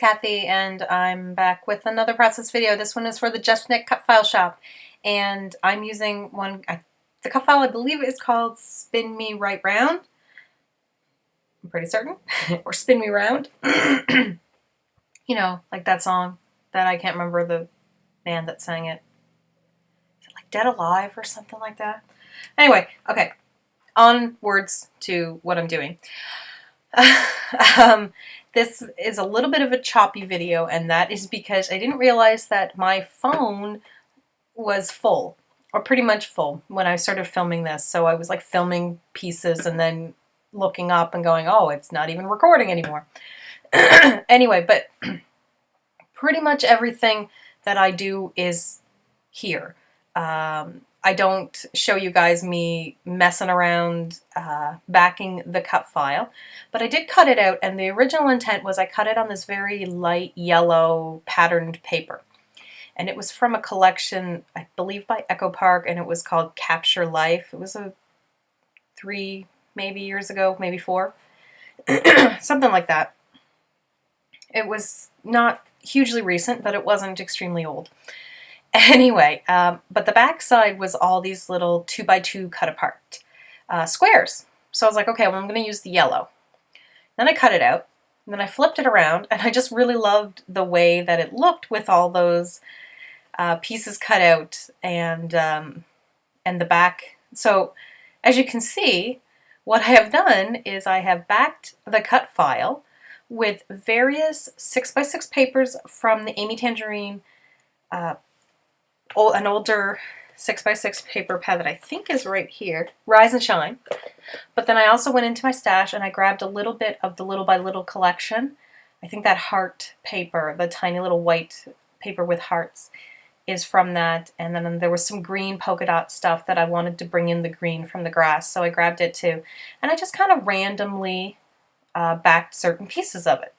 Kathy, and I'm back with another process video. This one is for the JustNick cut file shop, and I'm using the cut file I believe is called Spin Me Right Round. I'm pretty certain. Or Spin Me Round. You know, like that song that I can't remember the band that sang it. Is it like Dead Alive or something like that? Anyway, okay. Onwards to what I'm doing. This is a little bit of a choppy video, and that is because I didn't realize that my phone was full, or pretty much full, when I started filming this. So I was like filming pieces and then looking up and going, oh, it's not even recording anymore. Anyway, but pretty much everything that I do is here. I don't show you guys me messing around backing the cut file, but I did cut it out, and the original intent was I cut it on this very light yellow patterned paper. And it was from a collection, I believe by Echo Park, and it was called Capture Life. It was 3 maybe years ago, maybe 4, something like that. It was not hugely recent, but it wasn't extremely old. Anyway, but the back side was all these little 2x2 cut apart squares. So I was like, okay, well, I'm going to use the yellow. Then I cut it out, and then I flipped it around, and I just really loved the way that it looked with all those pieces cut out and the back. So as you can see, what I have done is I have backed the cut file with various 6x6 papers from the Amy Tangerine an older 6x6 paper pad that I think is right here, Rise and Shine. But then I also went into my stash and I grabbed a little bit of the Little by Little collection. I think that heart paper, the tiny little white paper with hearts, is from that. And then there was some green polka dot stuff that I wanted to bring in the green from the grass, so I grabbed it too. And I just kind of randomly backed certain pieces of it.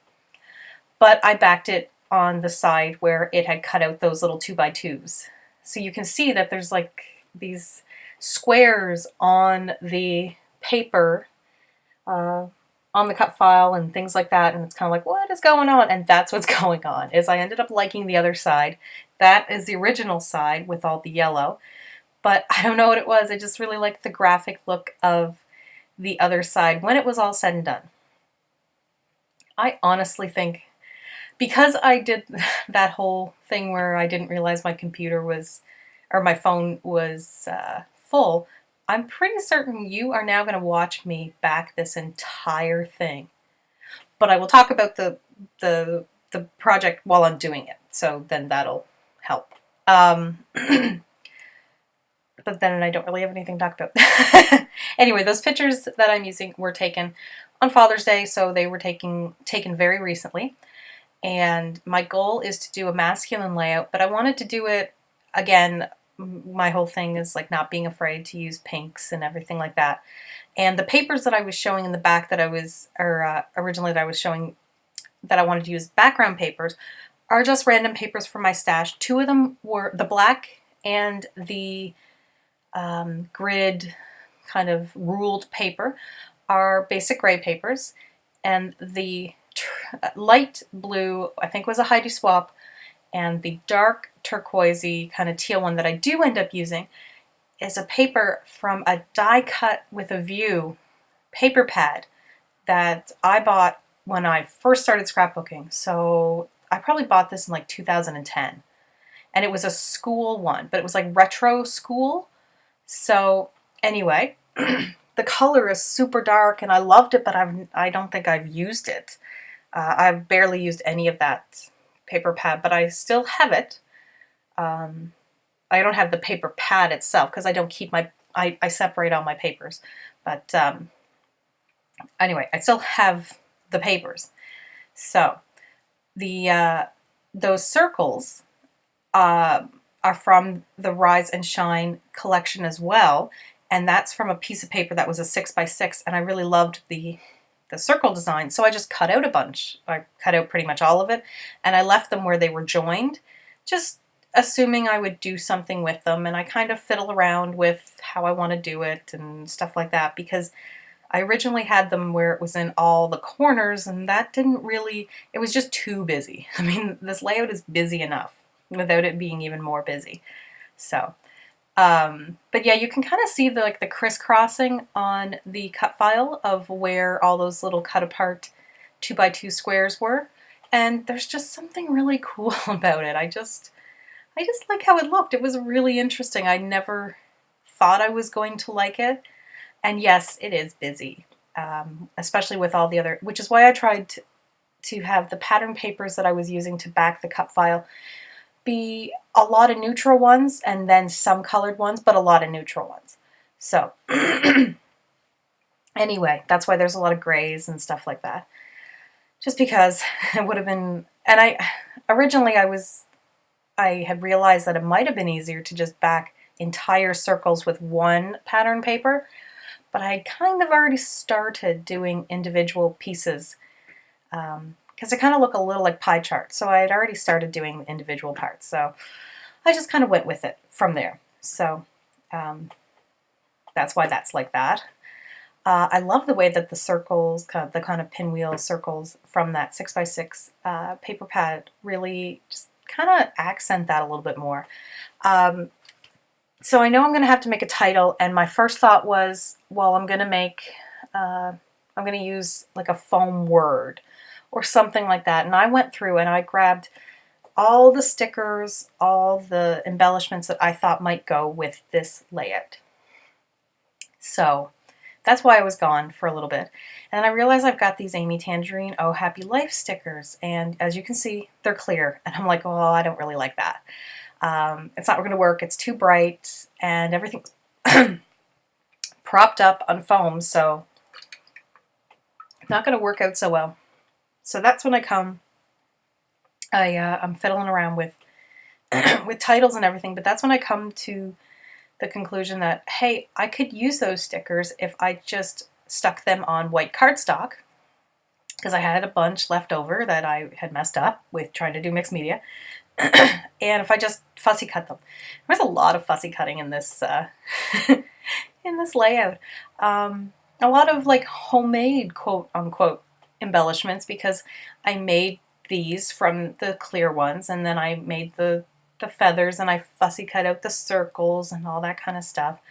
But I backed it on the side where it had cut out those little 2x2s. So you can see that there's like these squares on the paper, on the cut file and things like that, and it's kind of like, what is going on? And that's what's going on, is I ended up liking the other side. That is the original side with all the yellow, but I don't know what it was. I just really liked the graphic look of the other side when it was all said and done. I honestly think, because I did that whole thing where I didn't realize my computer was, or my phone was full, I'm pretty certain you are now going to watch me back this entire thing. But I will talk about the project while I'm doing it, so then that'll help. But then I don't really have anything to talk about. Anyway, those pictures that I'm using were taken on Father's Day, so they were taken very recently. And my goal is to do a masculine layout, but I wanted to do it, again, my whole thing is like not being afraid to use pinks and everything like that. And the papers that I was showing in the back that I was, originally that I was showing that I wanted to use background papers, are just random papers from my stash. 2 of them were the black and the grid kind of ruled paper are basic gray papers, and the light blue, I think, was a Heidi swap, and the dark turquoisey kind of teal one that I do end up using is a paper from a die cut with a view paper pad that I bought when I first started scrapbooking. So I probably bought this in like 2010, and it was a school one, but it was like retro school. So anyway, the color is super dark and I loved it, but I don't think I've used it. I've barely used any of that paper pad, but I still have it. I don't have the paper pad itself because I don't keep I separate all my papers. But anyway, I still have the papers. So those circles are from the Rise and Shine collection as well, and that's from a piece of paper that was a 6x6, and I really loved the circle design, so I just cut out a bunch. I cut out pretty much all of it, and I left them where they were joined, just assuming I would do something with them, and I kind of fiddle around with how I want to do it and stuff like that, because I originally had them where it was in all the corners, and that didn't really, it was just too busy. I mean, this layout is busy enough without it being even more busy. So, but yeah, you can kind of see the like the crisscrossing on the cut file of where all those little cut apart 2x2 squares were. And there's just something really cool about it. I just like how it looked. It was really interesting. I never thought I was going to like it. And yes, it is busy, especially with all the other, which is why I tried to have the pattern papers that I was using to back the cut file be a lot of neutral ones and then some colored ones, but a lot of neutral ones. So anyway, that's why there's a lot of grays and stuff like that. Just because it would have been, and originally I had realized that it might have been easier to just back entire circles with one pattern paper, but I had kind of already started doing individual pieces because they kind of look a little like pie charts. So I had already started doing individual parts. So I just kind of went with it from there. So that's why that's like that. I love the way that the circles, the kind of pinwheel circles from that 6x6 paper pad really just kind of accent that a little bit more. So I know I'm going to have to make a title, and my first thought was, well, I'm going to use like a foam word or something like that. And I went through and I grabbed all the stickers, all the embellishments that I thought might go with this layout. So that's why I was gone for a little bit. And then I realized I've got these Amy Tangerine Oh Happy Life stickers. And as you can see, they're clear. And I'm like, oh, I don't really like that. It's not going to work. It's too bright and everything's propped up on foam. So not going to work out so well. So that's when I'm fiddling around with with titles and everything. But that's when I come to the conclusion that, hey, I could use those stickers if I just stuck them on white cardstock, because I had a bunch left over that I had messed up with trying to do mixed media. And if I just fussy cut them. There's a lot of fussy cutting in this in this layout. A lot of like homemade quote unquote embellishments, because I made these from the clear ones, and then I made the feathers, and I fussy cut out the circles and all that kind of stuff.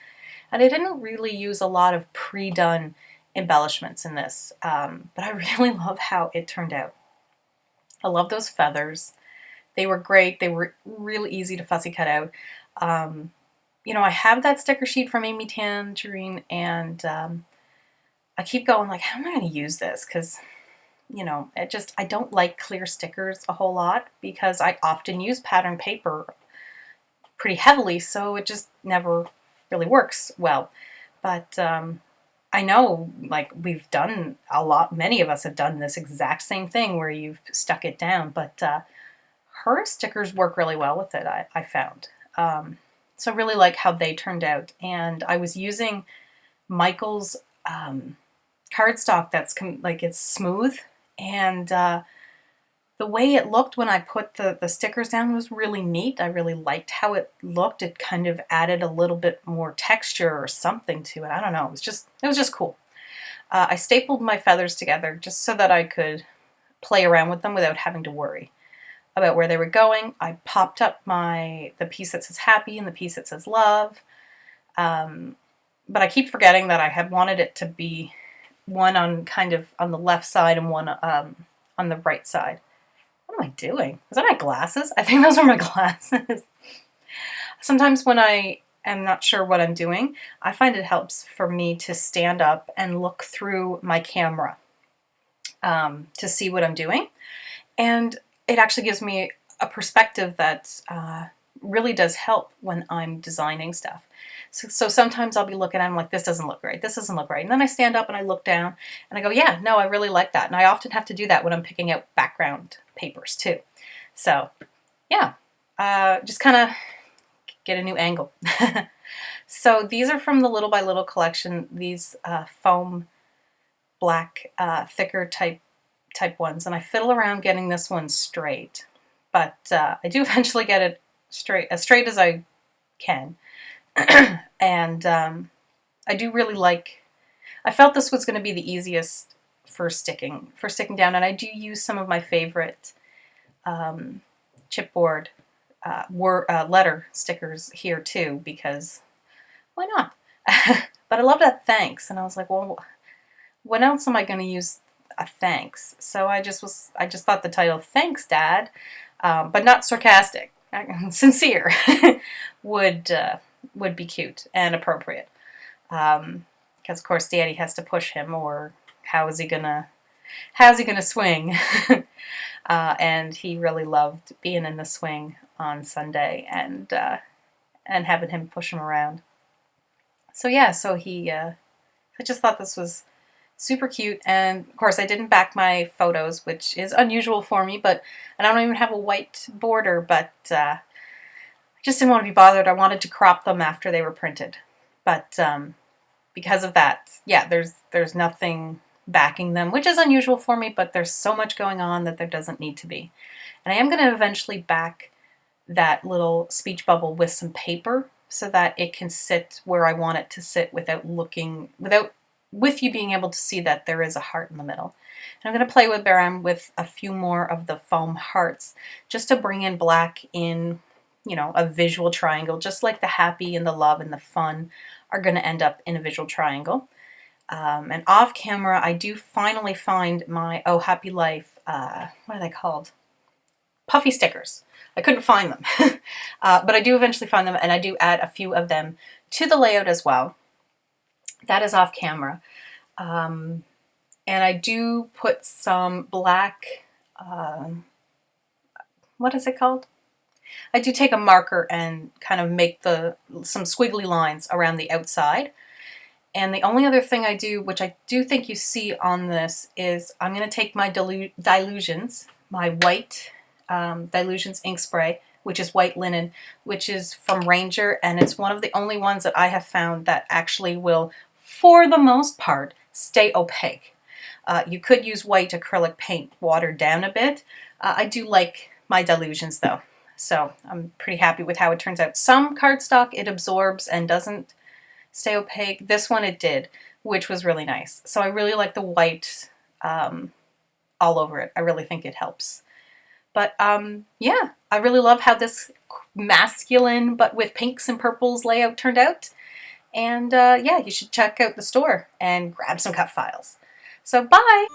And I didn't really use a lot of pre-done embellishments in this, but I really love how it turned out. I love those feathers. They were great. They were really easy to fussy cut out. You know, I have that sticker sheet from Amy Tangerine, and I keep going like, how am I going to use this? Because, you know, I don't like clear stickers a whole lot because I often use pattern paper pretty heavily, so it just never really works well. But I know, like, we've done many of us have done this exact same thing where you've stuck it down, but her stickers work really well with it, I found. So I really like how they turned out. And I was using Michael's cardstock that's like it's smooth, and the way it looked when I put the stickers down was really neat. I really liked how it looked. It kind of added a little bit more texture or something to it. I don't know. It was just cool. I stapled my feathers together just so that I could play around with them without having to worry about where they were going. I popped up the piece that says happy and the piece that says love. But I keep forgetting that I had wanted it to be one on kind of on the left side and one on the right side. What am I doing? Is that my glasses? I think those are my glasses. Sometimes when I am not sure what I'm doing, I find it helps for me to stand up and look through my camera to see what I'm doing. And it actually gives me a perspective that really does help when I'm designing stuff. So sometimes I'll be looking at it, I'm like, this doesn't look right. This doesn't look right. And then I stand up and I look down and I go, yeah, no, I really like that. And I often have to do that when I'm picking out background papers too. So yeah, just kind of get a new angle. So these are from the Little by Little collection. These foam black thicker type ones. And I fiddle around getting this one straight. But I do eventually get it as straight as I can. And I do really like, I felt this was going to be the easiest for sticking down, and I do use some of my favorite chipboard letter stickers here too, because why not? But I love that thanks, and I was like, well, when else am I going to use a thanks? So I just thought the title "Thanks, Dad," but not sarcastic, sincere, would be cute and appropriate. Because of course Daddy has to push him, or how's he gonna swing? And he really loved being in the swing on Sunday and having him push him around. So yeah, so I just thought this was super cute, and of course I didn't back my photos, which is unusual for me, and I don't even have a white border, but I just didn't want to be bothered. I wanted to crop them after they were printed, but because of that, yeah, there's nothing backing them, which is unusual for me, but there's so much going on that there doesn't need to be. And I am going to eventually back that little speech bubble with some paper so that it can sit where I want it to sit with you being able to see that there is a heart in the middle. And I'm going to play around with a few more of the foam hearts just to bring in black in, a visual triangle, just like the happy and the love and the fun are going to end up in a visual triangle. And off camera, I do finally find my Oh Happy Life, what are they called? Puffy stickers. I couldn't find them, but I do eventually find them, and I do add a few of them to the layout as well. That is off camera. And I do put some black, what is it called? I do take a marker and kind of make some squiggly lines around the outside. And the only other thing I do, which I do think you see on this, is I'm going to take my Dilutions, my white Dilutions ink spray, which is white linen, which is from Ranger, and it's one of the only ones that I have found that actually will, for the most part, stay opaque. You could use white acrylic paint watered down a bit. I do like my Dilutions though, so I'm pretty happy with how it turns out. Some cardstock it absorbs and doesn't stay opaque. This one it did, which was really nice. So I really like the white all over it. I really think it helps. But yeah, I really love how this masculine but with pinks and purples layout turned out. And yeah, you should check out the store and grab some cut files. So bye!